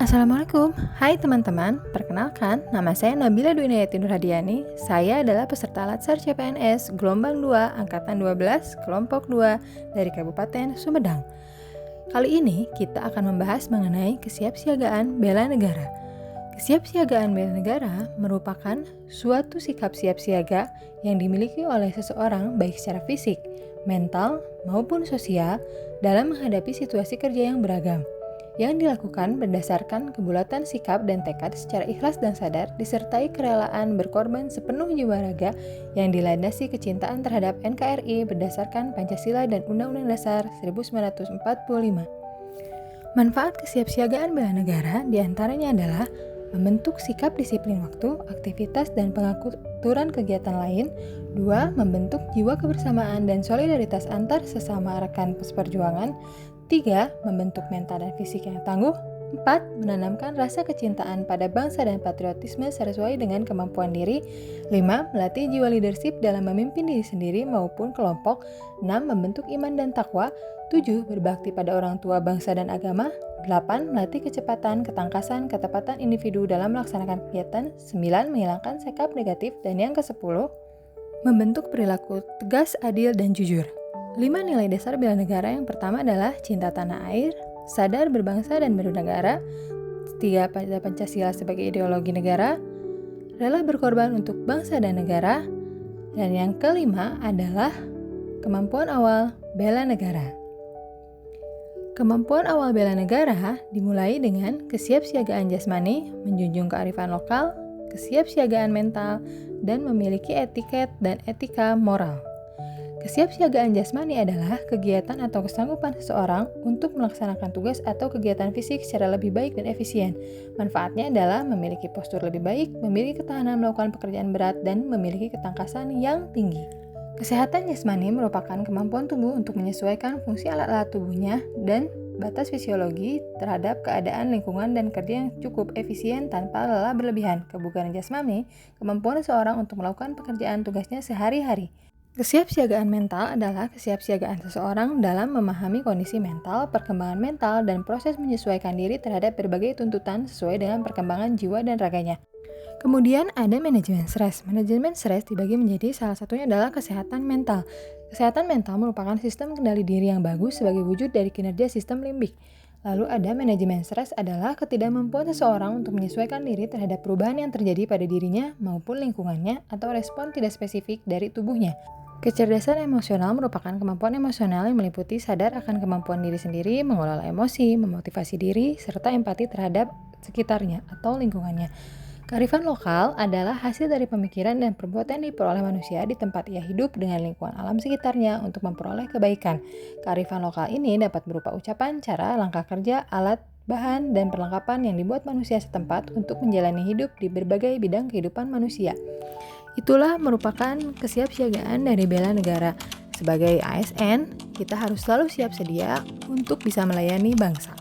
Assalamualaikum, hai teman-teman, perkenalkan nama saya Nabila Dwinayati Nurhadiani. Saya adalah peserta Latsar CPNS Gelombang 2 Angkatan 12 Kelompok 2 dari Kabupaten Sumedang. Kali ini kita akan membahas mengenai kesiapsiagaan bela negara. Kesiapsiagaan bela negara merupakan suatu sikap siap siaga yang dimiliki oleh seseorang baik secara fisik, mental, maupun sosial dalam menghadapi situasi kerja yang beragam, yang dilakukan berdasarkan kebulatan sikap dan tekad secara ikhlas dan sadar, disertai kerelaan berkorban sepenuh jiwa raga yang dilandasi kecintaan terhadap NKRI berdasarkan Pancasila dan Undang-Undang Dasar 1945. Manfaat kesiapsiagaan bela negara diantaranya adalah membentuk sikap disiplin waktu, aktivitas, dan pengaturan kegiatan lain. 2. Membentuk jiwa kebersamaan dan solidaritas antar sesama rekan seperjuangan. 3. Membentuk mental dan fisik yang tangguh. 4. Menanamkan rasa kecintaan pada bangsa dan patriotisme sesuai dengan kemampuan diri. 5. Melatih jiwa leadership dalam memimpin diri sendiri maupun kelompok. 6. Membentuk iman dan takwa. 7. Berbakti pada orang tua, bangsa, dan agama. 8. Melatih kecepatan, ketangkasan, ketepatan individu dalam melaksanakan kegiatan. 9. Menghilangkan sikap negatif. Dan yang ke-10, membentuk perilaku tegas, adil, dan jujur. 5 nilai dasar bela negara yang pertama adalah cinta tanah air, sadar berbangsa dan bernegara, 3. Pancasila sebagai ideologi negara, rela berkorban untuk bangsa dan negara, dan yang kelima adalah kemampuan awal bela negara. Kemampuan awal bela negara dimulai dengan kesiapsiagaan jasmani, menjunjung kearifan lokal, kesiapsiagaan mental, dan memiliki etiket dan etika moral. Kesiapsiagaan jasmani adalah kegiatan atau kesanggupan seseorang untuk melaksanakan tugas atau kegiatan fisik secara lebih baik dan efisien. Manfaatnya adalah memiliki postur lebih baik, memiliki ketahanan melakukan pekerjaan berat, dan memiliki ketangkasan yang tinggi. Kesehatan jasmani merupakan kemampuan tubuh untuk menyesuaikan fungsi alat-alat tubuhnya dan batas fisiologi terhadap keadaan lingkungan dan kerja yang cukup efisien tanpa lelah berlebihan. Kebugaran jasmani, kemampuan seseorang untuk melakukan pekerjaan tugasnya sehari-hari. Kesiapsiagaan mental adalah kesiapsiagaan seseorang dalam memahami kondisi mental, perkembangan mental, dan proses menyesuaikan diri terhadap berbagai tuntutan sesuai dengan perkembangan jiwa dan raganya. Kemudian ada manajemen stres. Manajemen stres dibagi menjadi salah satunya adalah kesehatan mental. Kesehatan mental merupakan sistem kendali diri yang bagus sebagai wujud dari kinerja sistem limbik. Lalu ada manajemen stres adalah ketidakmampuan seseorang untuk menyesuaikan diri terhadap perubahan yang terjadi pada dirinya maupun lingkungannya atau respon tidak spesifik dari tubuhnya. Kecerdasan emosional merupakan kemampuan emosional yang meliputi sadar akan kemampuan diri sendiri, mengelola emosi, memotivasi diri, serta empati terhadap sekitarnya atau lingkungannya. Kearifan lokal adalah hasil dari pemikiran dan perbuatan yang diperoleh manusia di tempat ia hidup dengan lingkungan alam sekitarnya untuk memperoleh kebaikan. Kearifan lokal ini dapat berupa ucapan, cara, langkah kerja, alat, bahan, dan perlengkapan yang dibuat manusia setempat untuk menjalani hidup di berbagai bidang kehidupan manusia. Itulah merupakan kesiapsiagaan dari bela negara. Sebagai ASN, kita harus selalu siap sedia untuk bisa melayani bangsa.